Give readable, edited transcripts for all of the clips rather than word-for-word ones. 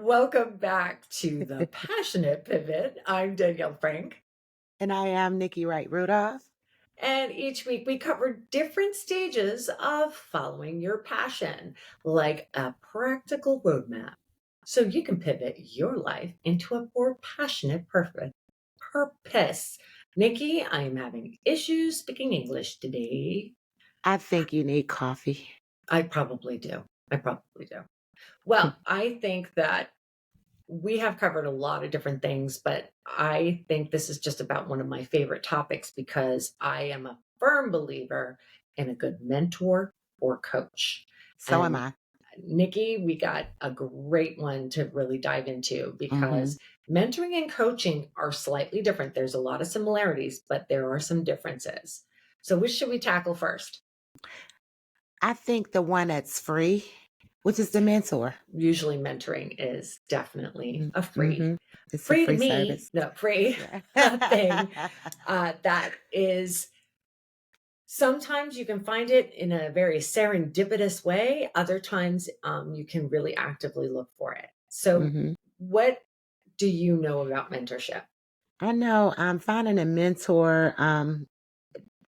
Welcome back to the Passionate Pivot. I'm Danielle Frank. And I am Nikki Wright Rudolph. And each week we cover different stages of following your passion, like a practical roadmap. So you can pivot your life into a more passionate purpose. Nikki, I am having issues speaking English today. I think you need coffee. I probably do. I probably do. Well, I think that we have covered a lot of different things, but I think this is just about one of my favorite topics because I am a firm believer in a good mentor or coach. So am And I. Nikki, we got a great one to really dive into hmm because mentoring and coaching are slightly different. There's a lot of similarities, but there are some differences. So, which should we tackle first? I think the one that's free, which is the mentor. Usually, mentoring is definitely a Mm-hmm. It's a free to free me, service. no, free thing Yeah. that is sometimes you can find it in a very serendipitous way. Other times you can really actively look for it. So, hmm what do you know about mentorship? I know I'm finding a mentor.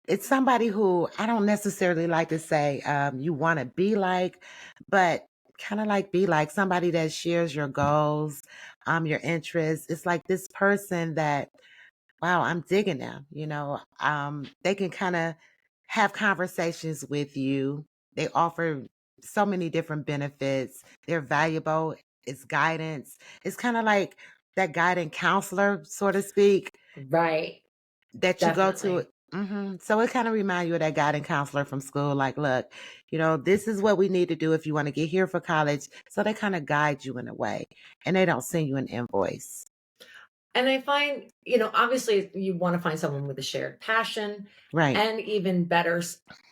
It's somebody who I don't necessarily like to say you want to be like, but kind of like be like somebody that shares your goals, your interests. It's like this person that wow, I'm digging them. They can kind of have conversations with you. They offer so many different benefits. They're valuable. It's guidance. It's kind of like that guiding counselor, so to speak, Right, that you go to. definitely. So it kind of reminds you of that guiding counselor from school. Like, look, this is what we need to do if you want to get here for college. So they kind of guide you in a way, and they don't send you an invoice. And I find, obviously you want to find someone with a shared passion Right. and even better,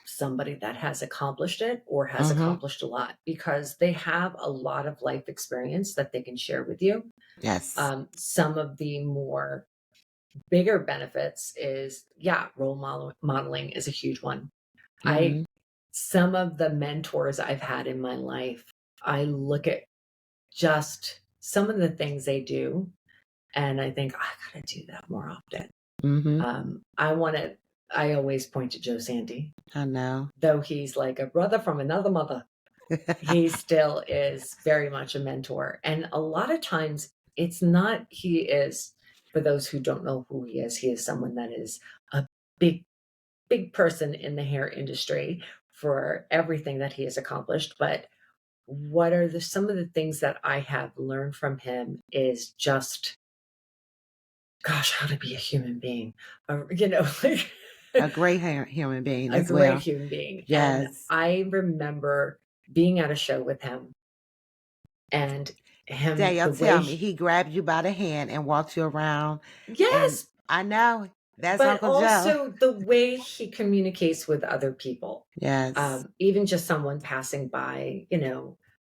somebody that has accomplished it or has hmm accomplished a lot because they have a lot of life experience that they can share with you. Yes. Some of the more bigger benefits is, yeah, modeling is a huge one. I hmm Some of the mentors I've had in my life, I look at just some of the things they do and I think I gotta do that more often. hmm I always point to Joe Sandy, I know. though he's like a brother from another mother. He still is very much a mentor. And a lot of times it's not, he is, for those who don't know who he is someone that is a big, big person in the hair industry for everything that he has accomplished. But what are some of the things that I have learned from him is just, gosh, how to be a human being, like A great human being a as great well. human being. And Yes. I remember being at a show with him and Danielle, the way tell me, he grabbed you by the hand and walked you around. And yes, I know that's but Uncle Joe. also the way he communicates with other people. Yes. Even just someone passing by,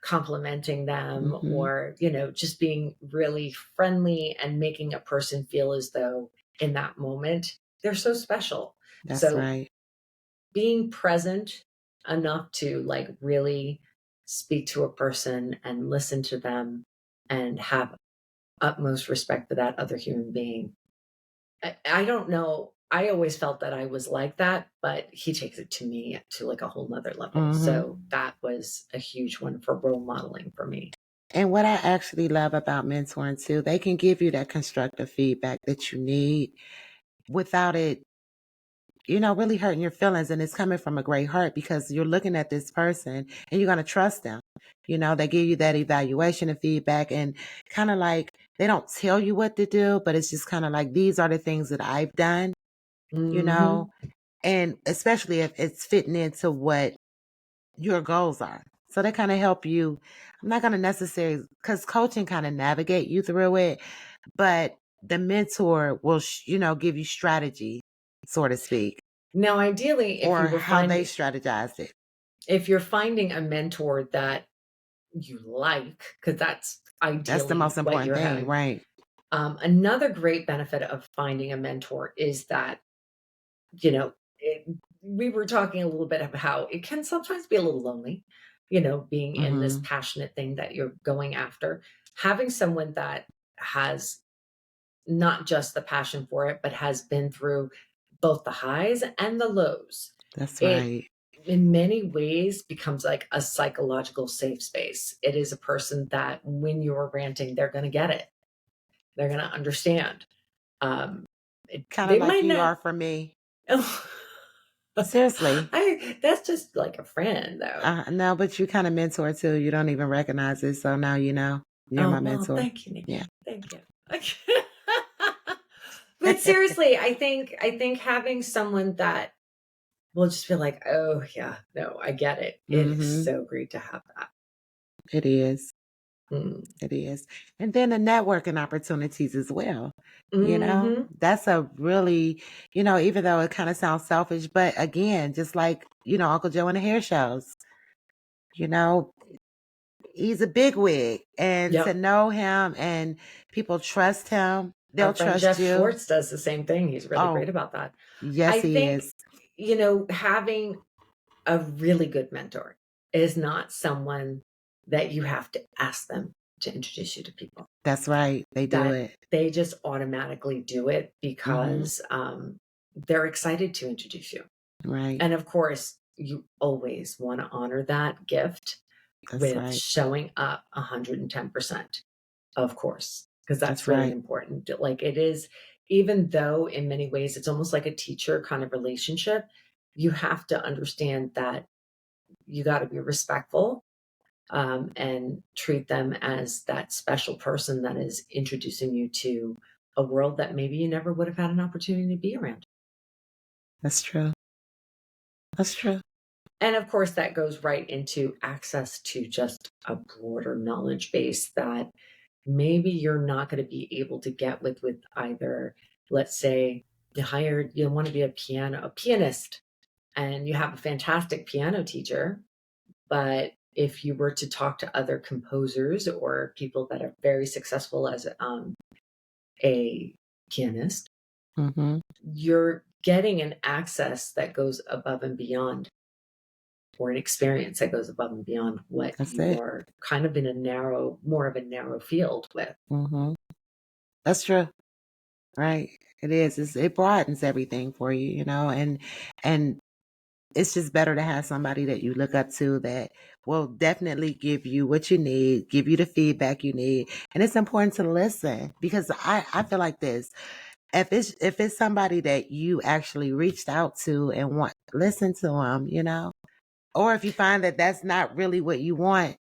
complimenting them hmm or, just being really friendly and making a person feel as though in that moment they're so special. That's So right. being present enough to like really speak to a person and listen to them and have utmost respect for that other human being. I don't know. I always felt that I was like that, but he takes it to me to like a whole nother level. hmm So that was a huge one for role modeling for me. And what I actually love about mentoring too, they can give you that constructive feedback that you need without it really hurting your feelings. And it's coming from a great heart because you're looking at this person and you're going to trust them. They give you that evaluation and feedback and kind of like they don't tell you what to do, but it's just kind of like these are the things that I've done, you know, Hmm. and especially if it's fitting into what your goals are. So they kind of help you. I'm not going to necessarily, because coaching kind of navigate you through it, but the mentor will, give you strategy, so to speak, Now, ideally, or how they strategize it. if you're finding a mentor that you like, because that's That's the ideally most what important you're thing, having. right? Another great benefit of finding a mentor is that, we were talking a little bit about how it can sometimes be a little lonely, being in this hmm passionate thing that you're going after. having someone that has not just the passion for it, but has been through both the highs and the lows, That's it right. in many ways becomes like a psychological safe space. It is a person that when you're ranting, they're going to get it. They're going to understand. Um, Kind of they like might you not. are for me. Oh, Seriously. that's just like a friend, though. No, but you kind of mentor too. You don't even recognize it. So now you know. You're Oh my well, mentor. thank you, Nikki. Yeah. Thank you. But seriously, I think having someone that will just be like, oh yeah, no, I get it. It is Mm-hmm. so great to have that. It is. Mm. It is. And then the networking opportunities as well. Hmm. That's a really, even though it kind of sounds selfish, but again, just like, Uncle Joe and the hair shows, you know, he's a bigwig, and to Yep. know him and people trust him, Our they'll friend trust Jeff you. Schwartz does the same thing. He's really Oh, great about that. yes, I he think, is. having a really good mentor is not someone that you have to ask them to introduce you to people. That's right. They do That it. they just automatically do it Mm-hmm. because they're excited to introduce you. Right. And of course, you always want to honor that gift That's with right. showing up 110%, of course, because that's That's really right. important. Like it is, even though in many ways it's almost like a teacher kind of relationship, you have to understand that you got to be respectful, and treat them as that special person that is introducing you to a world that maybe you never would have had an opportunity to be around. That's true. That's true. And of course, that goes right into access to just a broader knowledge base that maybe you're not going to be able to get with either, let's say, you want to be a pianist, and you have a fantastic piano teacher, but if you were to talk to other composers or people that are very successful as a pianist, Mm-hmm. you're getting an access that goes above and beyond, or an experience that goes above and beyond what That's you it. are kind of in more of a narrow field with. Mm-hmm. That's true. Right. It is. It broadens everything for you, and it's just better to have somebody that you look up to that will definitely give you what you need, give you the feedback you need. And it's important to listen, because I feel like this. If it's somebody that you actually reached out to and want, listen to them, or if you find that that's not really what you want,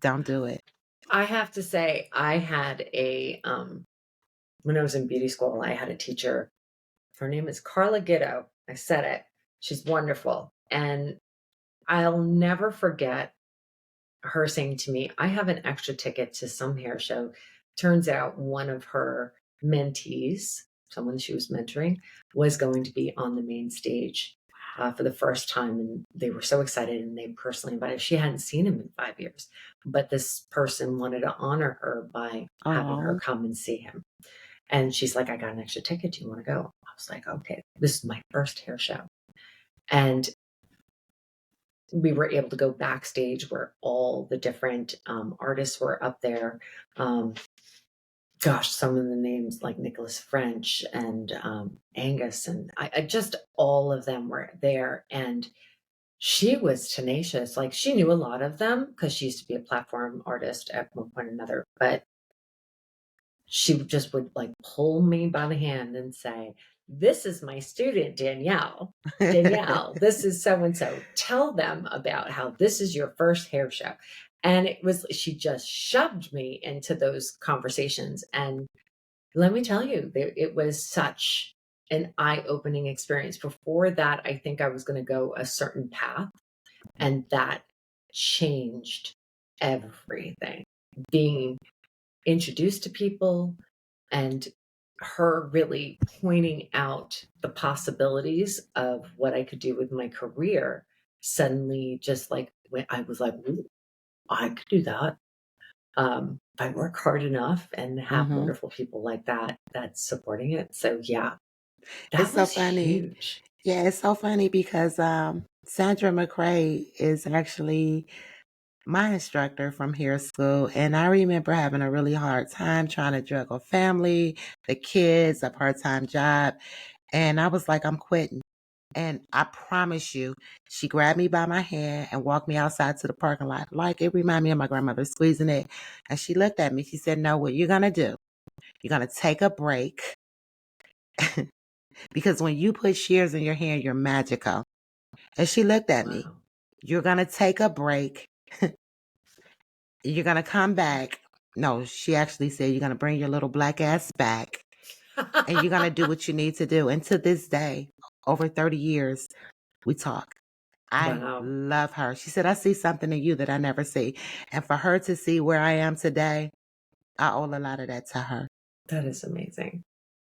don't do it. I have to say, I had when I was in beauty school, I had a teacher. Her name is Carla Gitto. I said it. She's wonderful. And I'll never forget her saying to me, I have an extra ticket to some hair show. Turns out one of her mentees, someone she was mentoring, was going to be on the main stage for the first time. And they were so excited, and they personally invited. She hadn't seen him in 5 years, but this person wanted to honor her by having her Oh, come and see him. And she's like, I got an extra ticket. Do you want to go? I was like, okay, this is my first hair show. And we were able to go backstage where all the different artists were up there. Um, Gosh, some of the names like Nicholas French and Angus, and I just all of them were there. And she was tenacious. Like she knew a lot of them because she used to be a platform artist at one point or another. But she just would like pull me by the hand and say, this is my student, Danielle. Danielle, this is so and so. Tell them about how this is your first hair show. And she just shoved me into those conversations. And let me tell you, it was such an eye opening experience. Before that, I think I was going to go a certain path, and that changed everything. Being introduced to people, and her really pointing out the possibilities of what I could do with my career, suddenly just like when I was like, "Ooh, I could do that. If I work hard enough and have hmm wonderful people like that that's supporting it." So yeah, it's that so was funny. huge. Yeah, it's so funny because Sandra McCrae is actually my instructor from hair school, and I remember having a really hard time trying to juggle family, the kids, a part-time job, and I was like, I'm quitting. And I promise you, she grabbed me by my hand and walked me outside to the parking lot. Like, it reminded me of my grandmother squeezing it. And she looked at me. She said, no, what you're going to do, you're going to take a break because when you put shears in your hair, you're magical. And she looked at me. Wow. You're going to take a break. You're going to come back. No, she actually said, you're going to bring your little black ass back and you're going to do what you need to do. And to this day, over 30 years, we talk. I Wow. love her. She said, I see something in you that I never see. And for her to see where I am today, I owe a lot of that to her. That is amazing.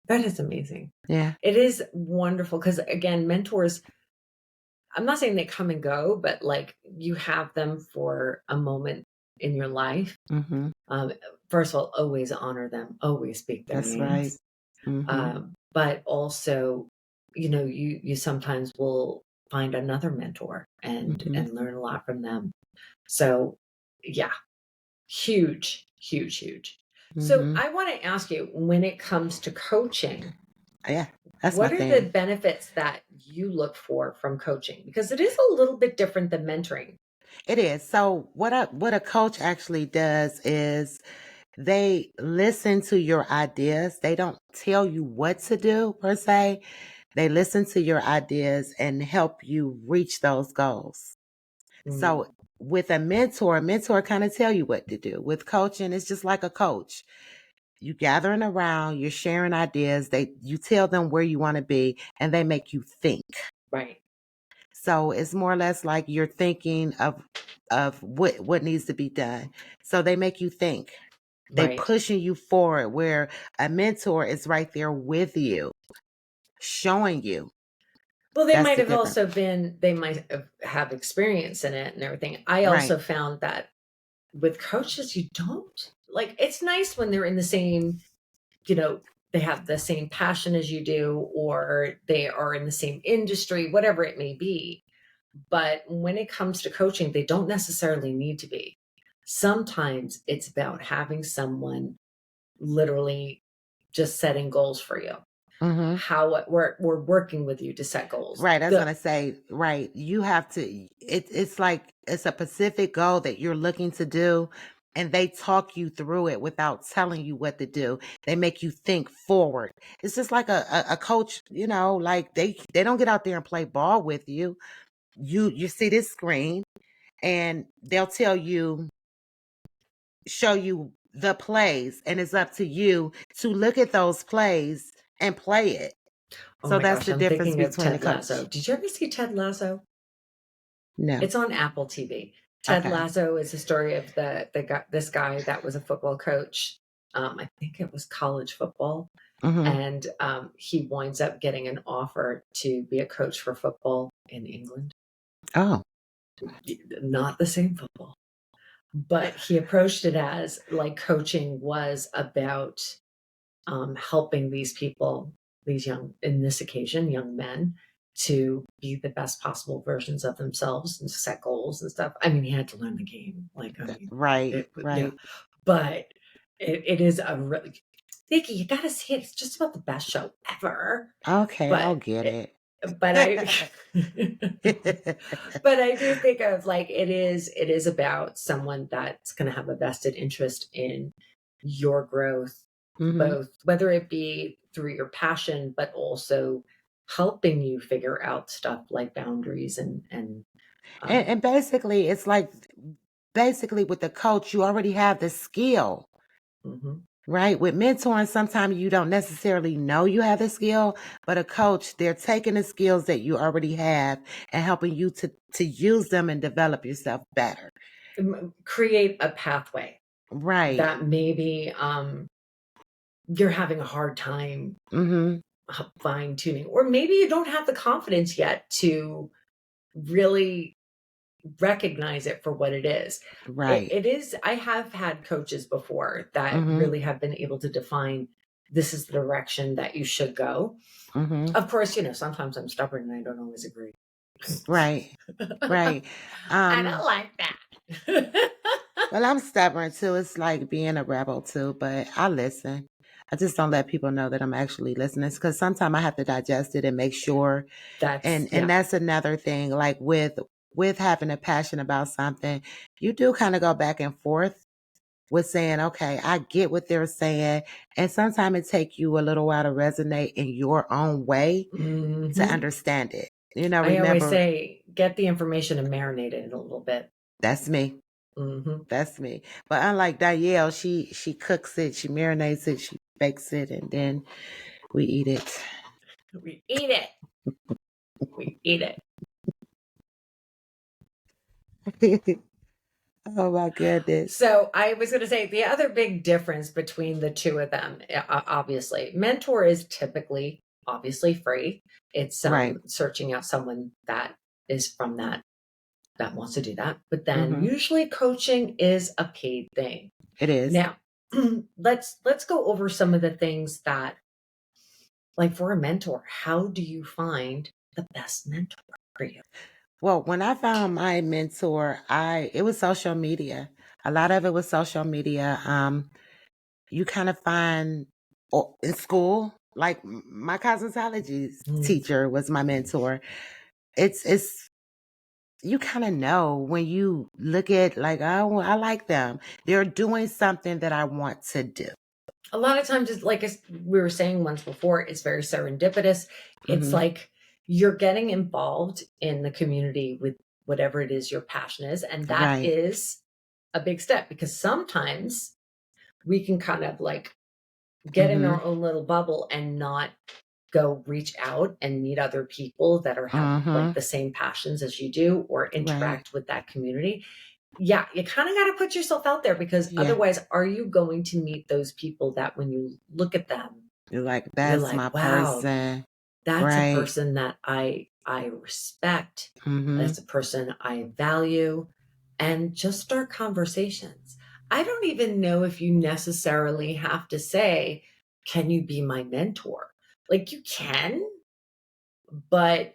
That is amazing. Yeah. It is wonderful because, again, mentors, I'm not saying they come and go, but like you have them for a moment in your life. Mm-hmm. First of all, always honor them, always speak their That's right. names. Mm-hmm. But also, you sometimes will find another mentor Mm-hmm. and learn a lot from them. So yeah, huge, huge, huge. So Mm-hmm. I want to ask you, when it comes to coaching, Yeah, that's my what are the thing. benefits that you look for from coaching? Because it is a little bit different than mentoring. It is. So what a coach actually does is they listen to your ideas. They don't tell you what to do per se. They listen to your ideas and help you reach those goals. So Mm, with a mentor kind of tell you what to do. With coaching, it's just like a coach. You gathering around, you're sharing ideas. You tell them where you want to be, and they make you think. right, So it's more or less like you're thinking of what needs to be done. So they make you think. They right. pushing you forward where a mentor is right there with you, showing you. Well, they That's might the have difference. also they might have experience in it and everything. I Right. also found that with coaches, you don't like, it's nice when they're in the same, you know, they have the same passion as you do, or they are in the same industry, whatever it may be. But when it comes to coaching, they don't necessarily need to be. Sometimes it's about having someone literally just setting goals for you. Mm-hmm. How we're working with you to set goals. Right. I was gonna say, right. You have to it's like it's a specific goal that you're looking to do, and they talk you through it without telling you what to do. They make you think forward. It's just like a coach, like they don't get out there and play ball with you. You see this screen and they'll show you the plays, and it's up to you to look at those plays and play it. Oh So my that's gosh, the I'm difference thinking of between a Ted Lasso. coach. Did you ever see Ted Lasso? No. It's on Apple TV. Ted Okay. Lasso is a story of the guy, this guy that was a football coach. I think it was college football, Mm-hmm. and he winds up getting an offer to be a coach for football in England. Oh. Not the same football, but he approached it as like coaching was about helping these people, these young, in this occasion, young men, to be the best possible versions of themselves and set goals and stuff. I mean, he had to learn the game. Like, I mean, Right, yeah, right. but it is a really, Nikki, you got to see it. It's just about the best show ever. Okay, I'll But, get it. but I, but I do think of like it is about someone that's going to have a vested interest in your growth, Mhm. both whether it be through your passion, but also helping you figure out stuff like boundaries and And basically, it's like basically with the coach, you already have the skill, mhm. right? With mentoring, sometimes you don't necessarily know you have the skill, but a coach, they're taking the skills that you already have and helping you to use them and develop yourself better. Create a pathway Right. that maybe you're having a hard time Mhm. fine tuning, or maybe you don't have the confidence yet to really recognize it for what it is. Right. It is, I have had coaches before that Mhm. really have been able to define this is the direction that you should go. Mhm. Of course, sometimes I'm stubborn and I don't always agree. Right. Right. I don't Um like that. Well, I'm stubborn too. It's like being a rebel too, but I listen. I just don't let people know that I'm actually listening because sometimes I have to digest it and make sure. That's And yeah. that's another thing. Like with having a passion about something, you do kind of go back and forth with saying, okay, I get what they're saying. And sometimes it take you a little while to resonate in your own way to Mhm. understand it. I always Remember, say, get the information and marinate it a little bit. that's me. Mhm. That's me. But unlike Danielle, she cooks it, she marinates it, she bakes it, and then we eat it. We eat it. We eat it. Oh my goodness. So I was going to say the other big difference between the two of them, obviously, mentor is typically obviously free. It's Right. searching out someone that is from that wants to do that. But then Mm-hmm. usually coaching is a paid thing. It is. Now, let's go over some of the things that, like for a mentor, how do you find the best mentor for you? Well, when I found my mentor, it was social media. A lot of it was social media. You kind of find in school, like my cosmetology Mm. teacher was my mentor. It's you kind of know when you look at like, oh, I like them. They're doing something that I want to do. A lot of times, it's like we were saying once before, it's very serendipitous. It's Hmm. like you're getting involved in the community with whatever it is your passion is. And that Right. is a big step because sometimes we can kind of like get in Hmm. our own little bubble and not go reach out and meet other people that are have like Hmm. the same passions as you do or Right. interact with that community. Yeah, you kind of got to put yourself out there because Yeah. otherwise, are you going to meet those people that when you look at them, You're like, you're that's like, my wow, person. that's a Right. person that I respect. Hmm. That's a person I value, and just start conversations. I don't even know if you necessarily have to say, "Can you be my mentor?" Like you can, but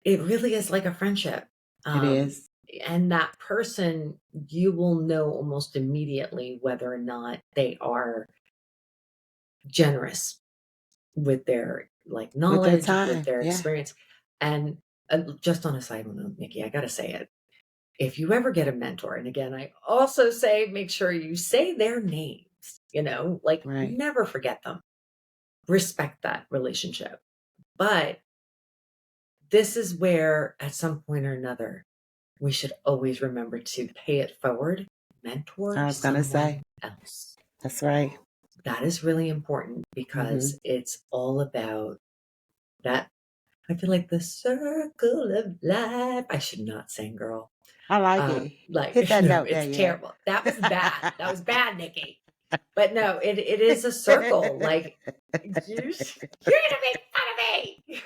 it really is like a friendship. It Um, is. and that person, you will know almost immediately whether or not they are generous with their like With their knowledge, with time. their Yeah. experience. And just on a side note, Nikki, I got to say it. If you ever get a mentor, and again, I also say make sure you say their names, like Right. never forget them, respect that relationship. But this is where, at some point or another, we should always remember to pay it forward, mentor I was gonna say. someone else. That's right. That is really important Hmm. because it's all about that. I feel like the circle of life. I should not sing, girl. I like it. Like, Hit that no, note, it's Danielle. terrible. That was bad. That was bad, Nikki. But no, it is a circle. Like, you're gonna make fun of me.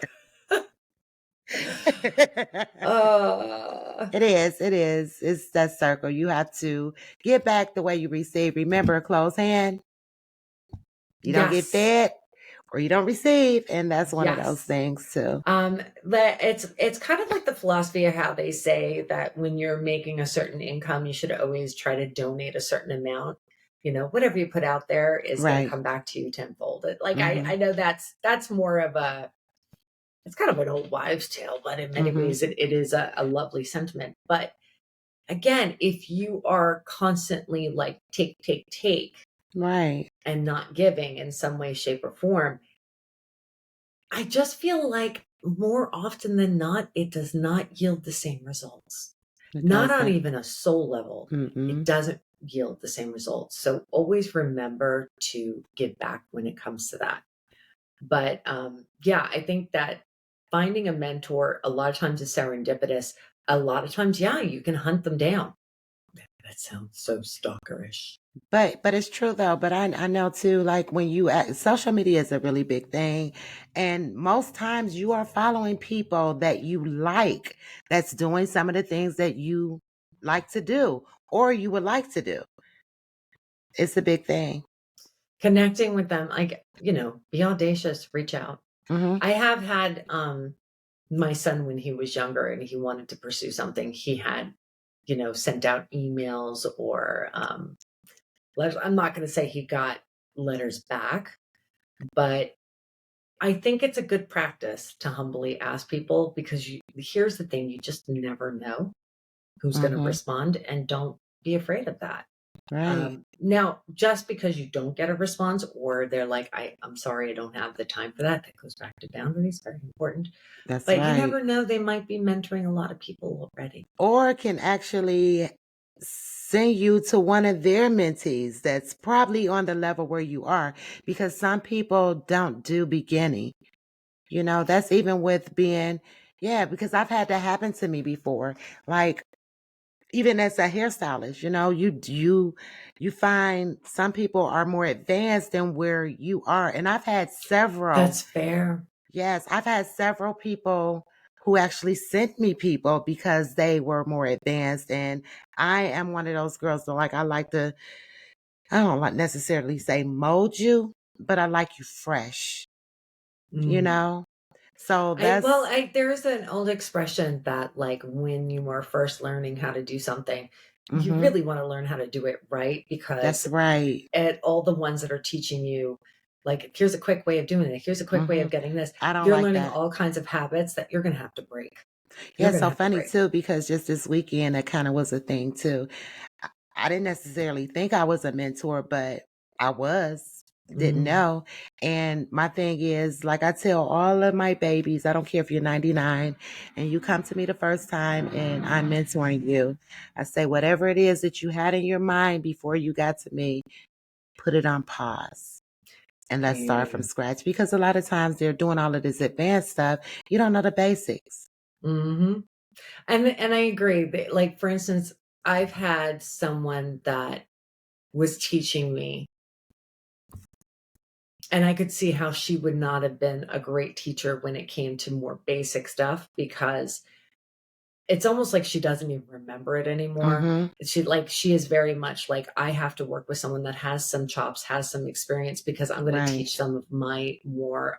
uh, It is. It is. It's that circle. You have to give back the way you receive. Remember, a closed hand, you don't get yes, fed or you don't receive. And that's one of those yes. things too. It's kind of like the philosophy of how they say that when you're making a certain income, you should always try to donate a certain amount. Whatever you put out there is going to Right. come back to you tenfold. Like I Hmm. know that's more of it's kind of an old wives' tale, but in many Hmm. ways it is a lovely sentiment. But again, if you are constantly like take Right. and not giving in some way, shape, or form, I just feel like more often than not, it does not yield the same results. It Not on doesn't. even a soul level, it Mm-mm. doesn't yield the same results. So always remember to give back when it comes to that. But yeah, I think that finding a mentor a lot of times is serendipitous. A lot of times, yeah, you can hunt them down. That sounds so stalkerish. But it's true though. But I know too, like when social media is a really big thing. And most times you are following people that you like that's doing some of the things that you like to do or you would like to do. It's a big thing. Connecting with them, like, be audacious, reach out. Hmm. I have had my son when he was younger and he wanted to pursue something, he had sent out emails or letters. I'm not going to say he got letters back, but I think it's a good practice to humbly ask people, because here's the thing, you just never know who's going to Mm-hmm. respond, and don't be afraid of that. Right. Now, just because you don't get a response, or they're like, I'm sorry, I don't have the time for that goes back to boundaries, very important. That's But you right. never know, they might be mentoring a lot of people already. Or can actually send you to one of their mentees that's probably on the level where you are, because some people don't do beginning. That's even with being, yeah, because I've had that happen to me before. Like, even as a hairstylist, you find some people are more advanced than where you are. And I've had several, That's fair. yes, I've had several people who actually sent me people because they were more advanced. And I am one of those girls that I don't like necessarily say mold you, but I like you fresh, you Mm. know? So that's, There's an old expression that, like, when you are first learning how to do something, you mm-hmm, really want to learn how to do it right, that's because right. at all the ones that are teaching you, like, here's a quick way of doing it, here's a quick way Mm-hmm. of getting this, I don't you're like learning that. all kinds of habits that you're going to have to break. Yeah, You're it's going to so have to funny break. too, because just this weekend, that kind of was a thing too. I didn't necessarily think I was a mentor, but I was, didn't Mm. know. And my thing is, like I tell all of my babies, I don't care if you're 99 and you come to me the first time and I'm mentoring you. I say, whatever it is that you had in your mind before you got to me, put it on pause and let's start from Yeah. scratch. Because a lot of times they're doing all of this advanced stuff. You don't know the basics. Hmm. And I agree. Like, for instance, I've had someone that was teaching me, and I could see how she would not have been a great teacher when it came to more basic stuff, because it's almost like she doesn't even remember it anymore. Mm-hmm. She is very much like, I have to work with someone that has some chops, has some experience, because I'm going to Right. teach some of my more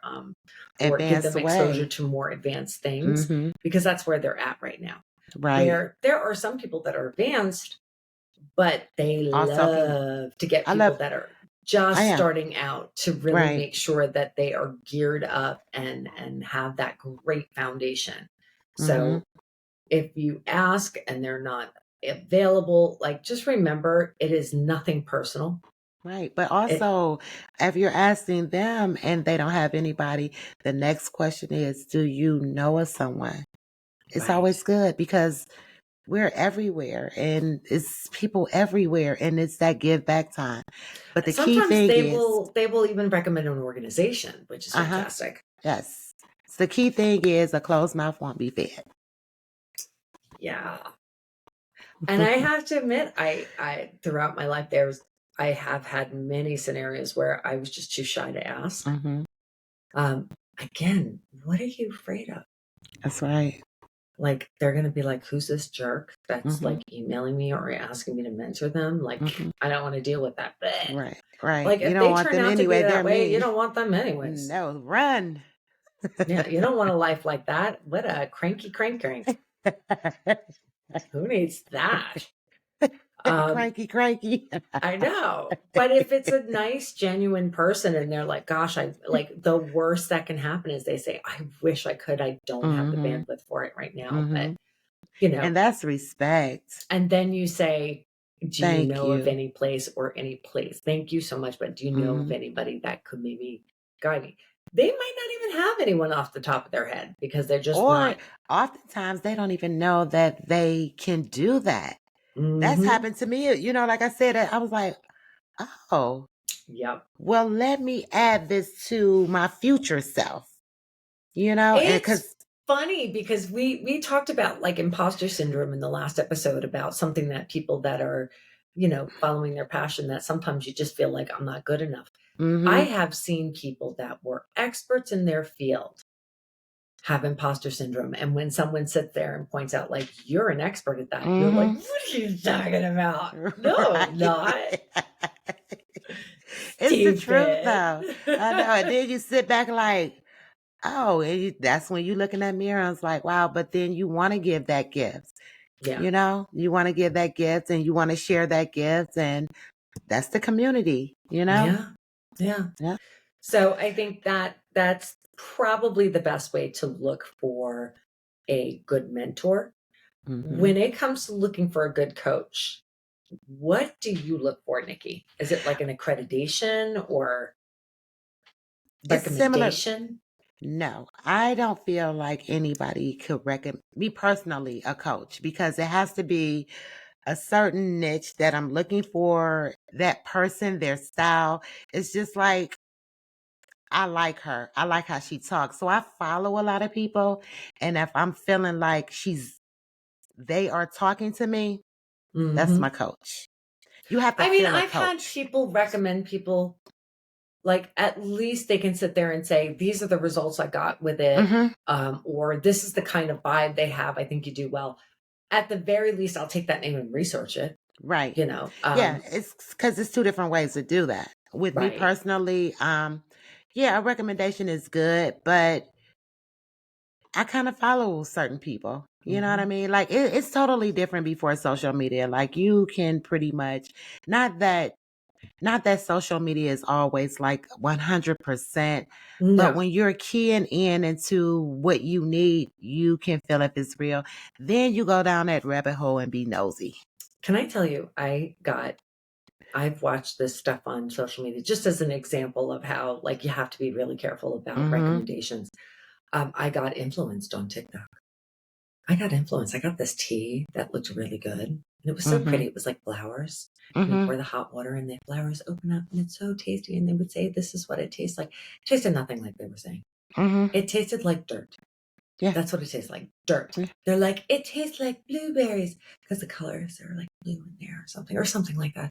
or give Advanced them exposure way. to more advanced things, Mm-hmm. because that's where they're at right now. Right. There are some people that are advanced, but they Also can, love to get I people love, that are I just am. starting out, to really Right. make sure that they are geared up and have that great foundation. Mm-hmm. So if you ask and they're not available, like, just remember, it is nothing personal. Right. But It also, if you're asking them and they don't have anybody, the next question is, do you know of someone? It's Right. always good because we're everywhere and it's people everywhere and it's that give back time. But the key Sometimes thing they is, will even recommend an organization, which is uh-huh, fantastic. yes. So the key thing is a closed mouth won't be fed. Yeah. And I have to admit, I throughout my life, I have had many scenarios where I was just too shy to ask. Mm-hmm. Um, Again, what are you afraid of? That's right. Like, they're gonna be like, "Who's this jerk that's, Mm-hmm. like, emailing me or asking me to mentor them?" Like, Mm-hmm. I don't wanna deal with that. Bleh. Right. Right. Like, You if don't they want turn them out to be anyway. They're that way, you mean. don't want them anyways. No, run. Yeah, you don't want a life like that. What a cranky crank crank. Who needs that? Um, Cranky, cranky. I know. But if it's a nice, genuine person and they're like, gosh, I like, the worst that can happen is they say, I wish I could. I don't have the Mm-hmm. bandwidth for it right now. But, Mm-hmm. you know, And that's respect. and then you say, do you Thank know of you. any place or any place? Thank you so much. But do you know of Mm-hmm. anybody that could maybe guide me? They might not even have anyone off the top of their head, because they're just Or not. oftentimes they don't even know that they can do that. That's Hmm. happened to me. Like I said, I was like, oh, Yep. well, let me add this to my future self, and It's because, funny because we talked about, like, imposter syndrome in the last episode, about something that people that are, following their passion, that sometimes you just feel like, I'm not good enough. I mm-hmm, have seen people that were experts in their field have imposter syndrome. And when someone sits there and points out, like, you're an expert at that, you're like, mm-hmm, what are you talking about? No, I'm right. not. It's the truth, Stupid. though. I know. And then you sit back like, oh, and that's when you look in that mirror and it's like, wow, but then you want to give that gift. Yeah. You want to give that gift and you want to share that gift, and that's the community. Yeah. Yeah. Yeah. So I think that that's probably the best way to look for a good mentor. Hmm. When it comes to looking for a good coach, what do you look for, Nikki? Is it like an accreditation or It's similar. recommendation? No, I don't feel like anybody could recommend me personally a coach, because it has to be a certain niche that I'm looking for, that person, their style. It's just like, I like her. I like how she talks. So I follow a lot of people. And if I'm feeling like they are talking to me, that's my Hmm. coach. You have to I mean, feel a I've had coach. people recommend people, like at least they can sit there and say, these are the results I got with it. Hmm. Or this is the kind of vibe they have. I think you do well. At the very least, I'll take that name and research it, Right. you know. Yeah. It's because it's two different ways to do that. With me Right. personally, yeah, a recommendation is good, but I kind of follow certain people. You know what I Hmm. mean? Like, it's totally different before social media. Like, you can pretty much, not that not that social media is always like 100%, but No. when you're keying in into what you need, you can feel if it's real. Then you go down that rabbit hole and be nosy. Can I tell you, I've watched this stuff on social media just as an example of how, like, you have to be really careful about Mm-hmm. recommendations. I got influenced on TikTok. I got influenced. I got this tea that looked really good. And it was so Mm-hmm. pretty. It was like flowers. And you Mm-hmm. pour the hot water and the flowers open up and it's so tasty. And they would say, this is what it tastes like. It tasted nothing like they were saying. Mm-hmm. It tasted like dirt. Yeah. That's what it tastes like, dirt. Yeah. They're like, it tastes like blueberries because the colors are like blue in there or something like that.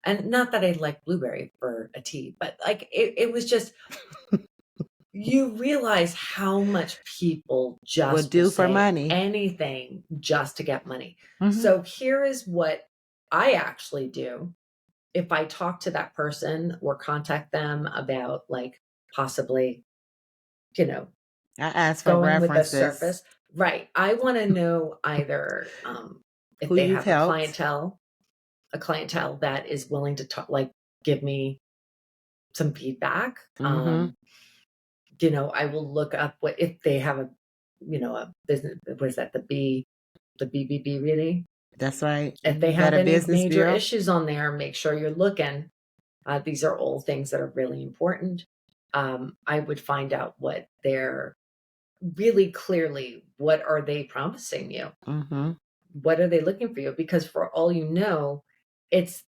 And not that I like blueberry for a tea, but like it was just, you realize how much people Would just will do for say money. anything just to get money. Mm-hmm. So here is what I actually do. If I talk to that person or contact them about like possibly, you know, I ask for going with the references, surface, right? I want to know either if who they you've have a helped. clientele that is willing to talk, like give me some feedback. Mm-hmm. I will look up what if they have a business. What is that? The BBB really? That's right. If they have Better any Business major Bureau. issues on there, make sure you're looking. These are all things that are really important. I would find out what they're really clearly. What are they promising you? Mm-hmm. What are they looking for you? Because for all you know, it's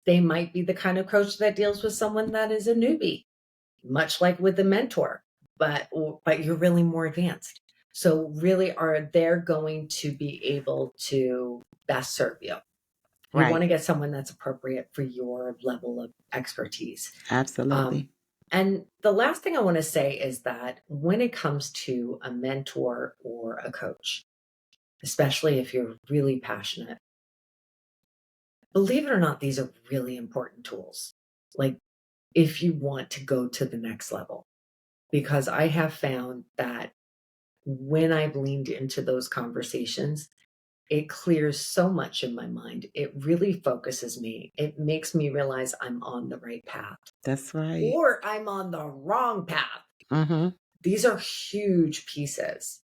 they might be the kind of coach that deals with someone that is a newbie, much like with the mentor, but you're really more advanced. So really are they going to be able to best serve you? You want Right. to get someone that's appropriate for your level of expertise. Um, Absolutely. and the last thing I want to say is that when it comes to a mentor or a coach, especially if you're really passionate, believe it or not, these are really important tools. Like if you want to go to the next level, because I have found that when I've leaned into those conversations, it clears so much in my mind. It really focuses me. It makes me realize I'm on the right path That's right. or I'm on the wrong path. Mm-hmm. These are huge pieces.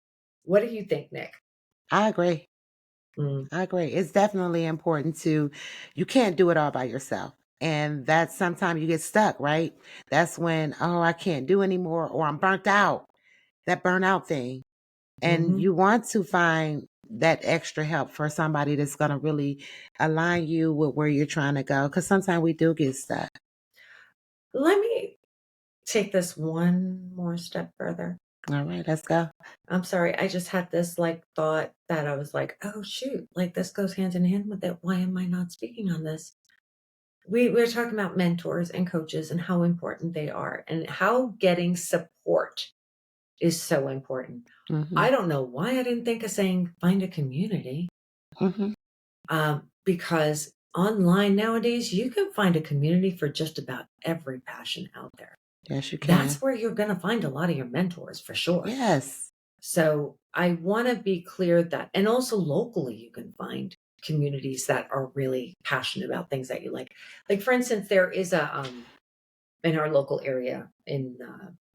What do you think, Nick? I agree. Mm, I agree. It's definitely important you can't do it all by yourself. And that's sometimes you get stuck, right? That's when, oh, I can't do anymore, or I'm burnt out, that burnout thing. And mhm. you want to find that extra help for somebody that's going to really align you with where you're trying to go. Because sometimes we do get stuck. Let me take this one more step further. All right, let's go. I'm sorry. I just had this like thought that I was like, oh shoot, like this goes hand in hand with it. Why am I not speaking on this? We're talking about mentors and coaches and how important they are and how getting support is so important. Mm-hmm. I don't know why I didn't think of saying find a community, Mm-hmm. because online nowadays you can find a community for just about every passion out there. Yes, you can. That's where you're going to find a lot of your mentors for sure. Yes. So I want to be clear that, and also locally, you can find communities that are really passionate about things that you like. Like, for instance, there is in our local area,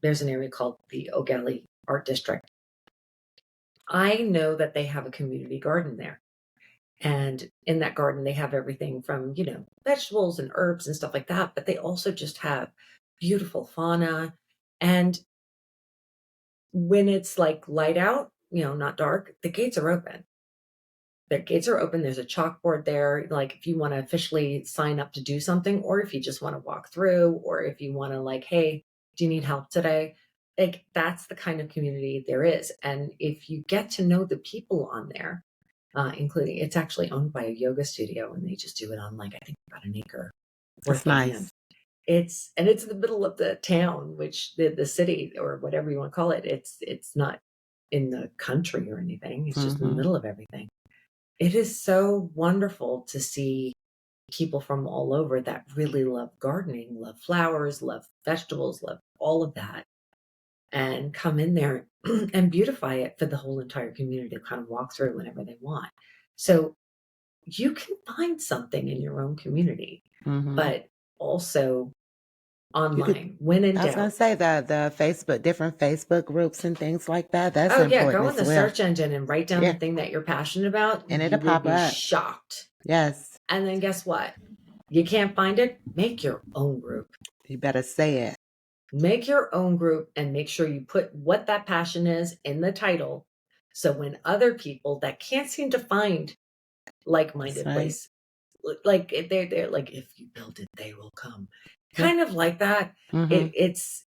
there's an area called the O'Galley Art District. I know that they have a community garden there. And in that garden, they have everything from, vegetables and herbs and stuff like that. But they also just have beautiful fauna. And when it's like light out, not dark, the gates are open. The gates are open. There's a chalkboard there. Like, if you want to officially sign up to do something, or if you just want to walk through, or if you want to, like, hey, do you need help today? Like, that's the kind of community there is. And if you get to know the people on there, including, it's actually owned by a yoga studio, and they just do it on, like, I think about an acre That's worth of land. nice. It's in the middle of the town, which the city, or whatever you want to call it, it's not in the country or anything. It's just in the Hmm. middle of everything. It is so wonderful to see people from all over that really love gardening, love flowers, love vegetables, love all of that, and come in there and beautify it for the whole entire community to kind of walk through whenever they want. So you can find something in your own community, Hmm. but also You could. online, when in I was gonna doubt. say the Facebook, different Facebook groups and things like that. That's Oh, yeah, go important in as the well. search engine and write down the Yeah, thing that you're passionate about. and it'll You will pop be up. shocked. Yes, And then guess what? You can't find it? Make your own group. you better say it. Make your own group and make sure you put what that passion is in the title. So when other people that can't seem to find That's like-minded right. place, like, they're like, if you build it, they will come. Yeah. Kind of like that. Hmm. It's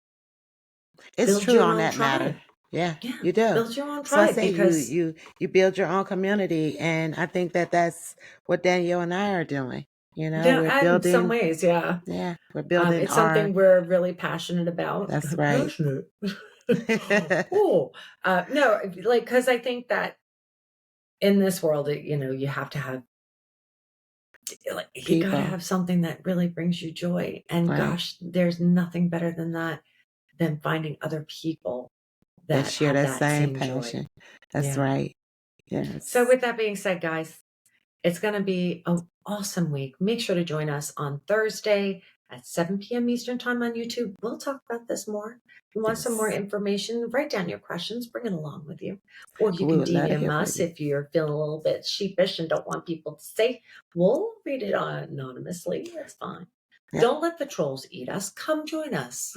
It's build true your on own that matter. tribe. Yeah, Yeah, you do. build your own So I tribe, say you because you you build your own community, and I think that that's what Danielle and I are doing. We're yeah, in some building. ways, yeah. Yeah, we're building It's our. something we're really passionate about. That's right. Passionate. Oh, no, like, because I think that in this world, you have to have, like, you got to People, have something that really brings you joy. And right? gosh, there's nothing better than that, than finding other people That that share have that that same same joy. passion. That's Yeah. right. So, Yes. with that being said, guys, it's going to be an awesome week. Make sure to join us on Thursday at 7 p.m. Eastern Time on YouTube. We'll talk about this more. If you want some more Yes. information, write down your questions, bring it along with you. Or you We can would love to DM hear from us you. if you're feeling a little bit sheepish and don't want people to say. We'll read it anonymously. It's fine. Yeah. Don't let the trolls eat us. Come join us.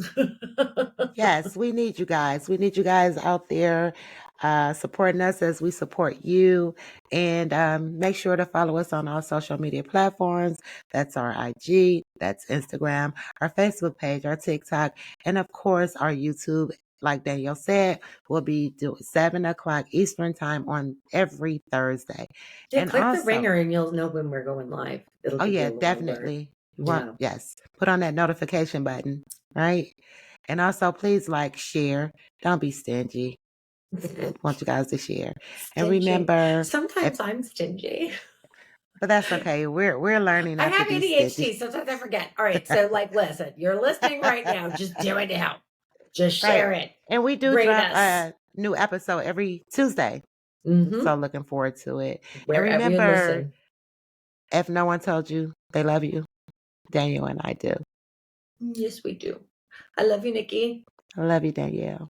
Yes, we need you guys. We need you guys out there supporting us as we support you. And make sure to follow us on all social media platforms. That's our IG, that's Instagram, our Facebook page, our TikTok, and of course our YouTube. Like Danielle said, we'll be doing 7 o'clock Eastern time on every Thursday. Yeah, And click the also, ringer and you'll know when we're going live. It'll oh give yeah, you a little alert. definitely. Yeah. Yes, put on that notification button, right? And also, please share. Don't be stingy. Want you guys to share. And Stingy. remember, if Sometimes I'm stingy. but that's okay. We're learning I not to have be stingy. ADHD. Sometimes I forget. All right. So, like, listen, you're listening right now. Just do it now. Just Right. share it. And we do Rate drop us. a new episode every Tuesday. Hmm. So looking forward to it. And Wherever you remember, listen. if no one told you they love you, Daniel and I do. Yes, we do. I love you, Nikki. I love you, Danielle.